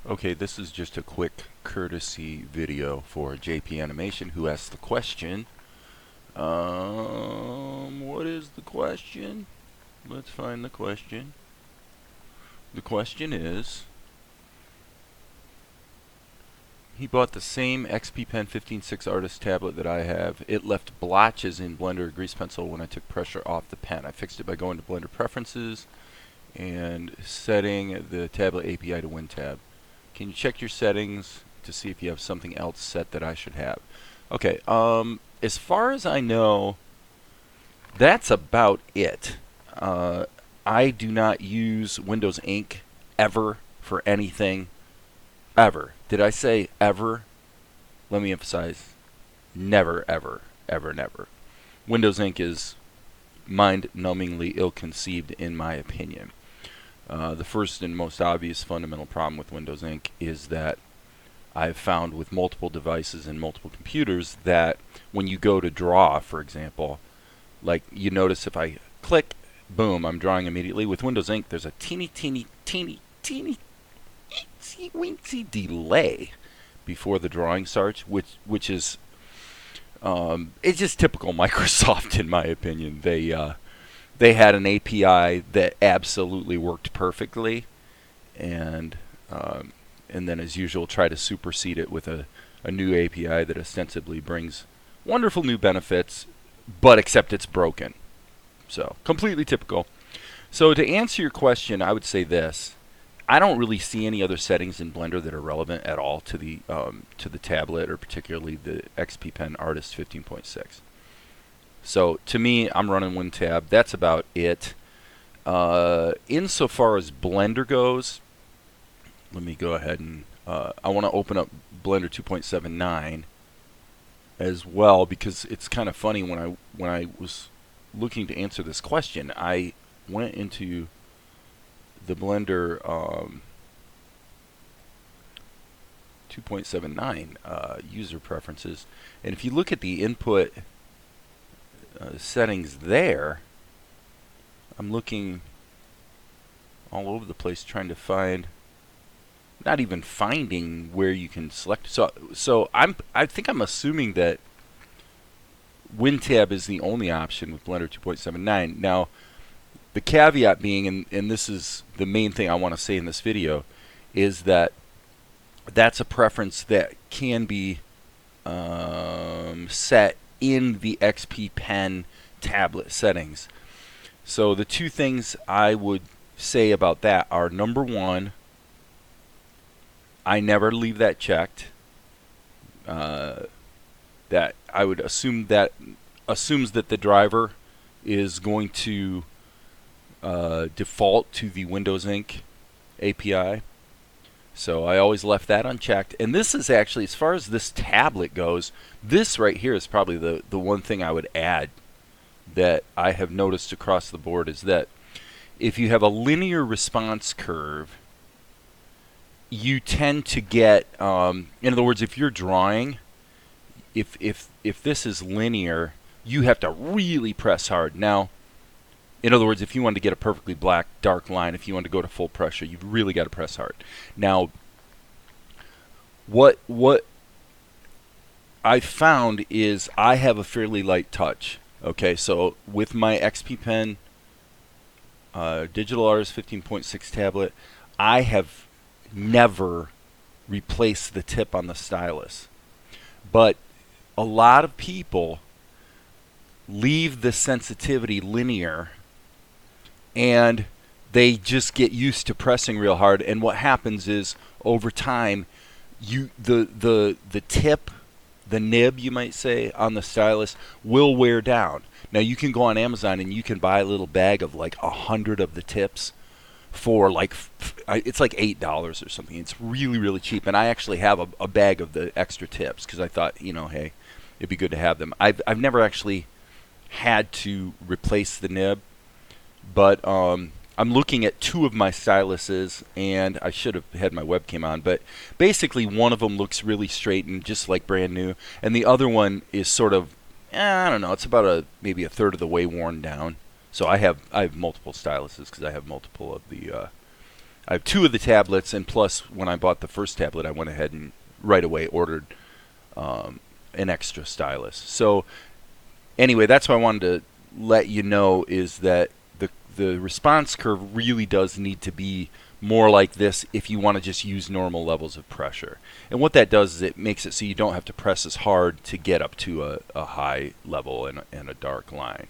Okay, this is just a quick courtesy video for JP Animation, who asked the question. What is the question? Let's find the question. The question is, he bought the same XP Pen 15.6 Artist tablet that I have. It left blotches in Blender Grease Pencil when I took pressure off the pen. I fixed it by going to Blender Preferences and setting the tablet API to WinTab. Can you check your settings to see if you have something else set that I should have? Okay, as far as I know, that's about it. I do not use Windows Ink ever for anything. Ever. Did I say ever? Let me emphasize, never, ever, ever, never. Windows Ink is mind-numbingly ill-conceived in my opinion. The first and most obvious fundamental problem with Windows Ink is that I've found with multiple devices and multiple computers that when you go to draw, for example, like you notice if I click, boom, I'm drawing immediately. With Windows Ink, there's a teeny weensy delay before the drawing starts, which is it's just typical Microsoft in my opinion. They had an API that absolutely worked perfectly, and then as usual try to supersede it with a new API that ostensibly brings wonderful new benefits, but except it's broken. So completely typical. So to answer your question, I would say this: I don't really see any other settings in Blender that are relevant at all to the tablet, or particularly the XP Pen Artist 15.6. So to me, I'm running WinTab. That's about it. Insofar as Blender goes, let me go ahead and I want to open up Blender 2.79 as well, because it's kind of funny when I was looking to answer this question, I went into the Blender 2.79 user preferences, and if you look at the input settings there, I'm looking all over the place trying to find, not even finding where you can select. So I think I'm assuming that WinTab is the only option with Blender 2.79. Now, the caveat being, and this is the main thing I want to say in this video, is that that's a preference that can be set in the XP Pen tablet settings. So the two things I would say about that are, number one, I never leave that checked. That I would assume that assumes that the driver is going to default to the Windows Ink API. So I always left that unchecked. And this is actually, as far as this tablet goes, this right here is probably the one thing I would add that I have noticed across the board, is that if you have a linear response curve, you tend to get, in other words, if you're drawing, if this is linear, you have to really press hard. Now, in other words, if you want to get a perfectly black, dark line, if you want to go to full pressure, you've really got to press hard. Now, what I found is I have a fairly light touch. Okay, so with my XP Pen Digital Artist 15.6 tablet, I have never replaced the tip on the stylus. But a lot of people leave the sensitivity linear, and they just get used to pressing real hard, and what happens is over time the tip, the nib you might say, on the stylus will wear down. Now you can go on Amazon and you can buy a little bag of like 100 of the tips for like it's like $8 or something. It's really cheap, and I actually have a bag of the extra tips because I thought, you know, hey, it'd be good to have them. I've never actually had to replace the nib, but I'm looking at two of my styluses, and I should have had my webcam on, but basically one of them looks really straight and just like brand new, and the other one is sort of, I don't know, it's about maybe a third of the way worn down. So I have multiple styluses because I have multiple of the I have 2 of the tablets, and plus when I bought the first tablet, I went ahead and right away ordered an extra stylus. So anyway, that's what I wanted to let you know, is that the response curve really does need to be more like this if you want to just use normal levels of pressure. And what that does is it makes it so you don't have to press as hard to get up to a high level and a dark line.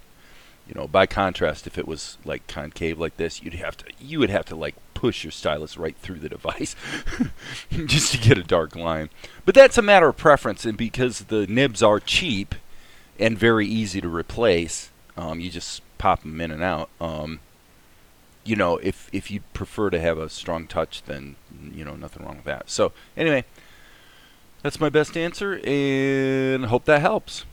You know, by contrast, if it was like concave like this, you would have to like push your stylus right through the device just to get a dark line. But that's a matter of preference, and because the nibs are cheap and very easy to replace, you just pop them in and out. You know, if you prefer to have a strong touch, then, you know, nothing wrong with that. So anyway, that's my best answer, and hope that helps.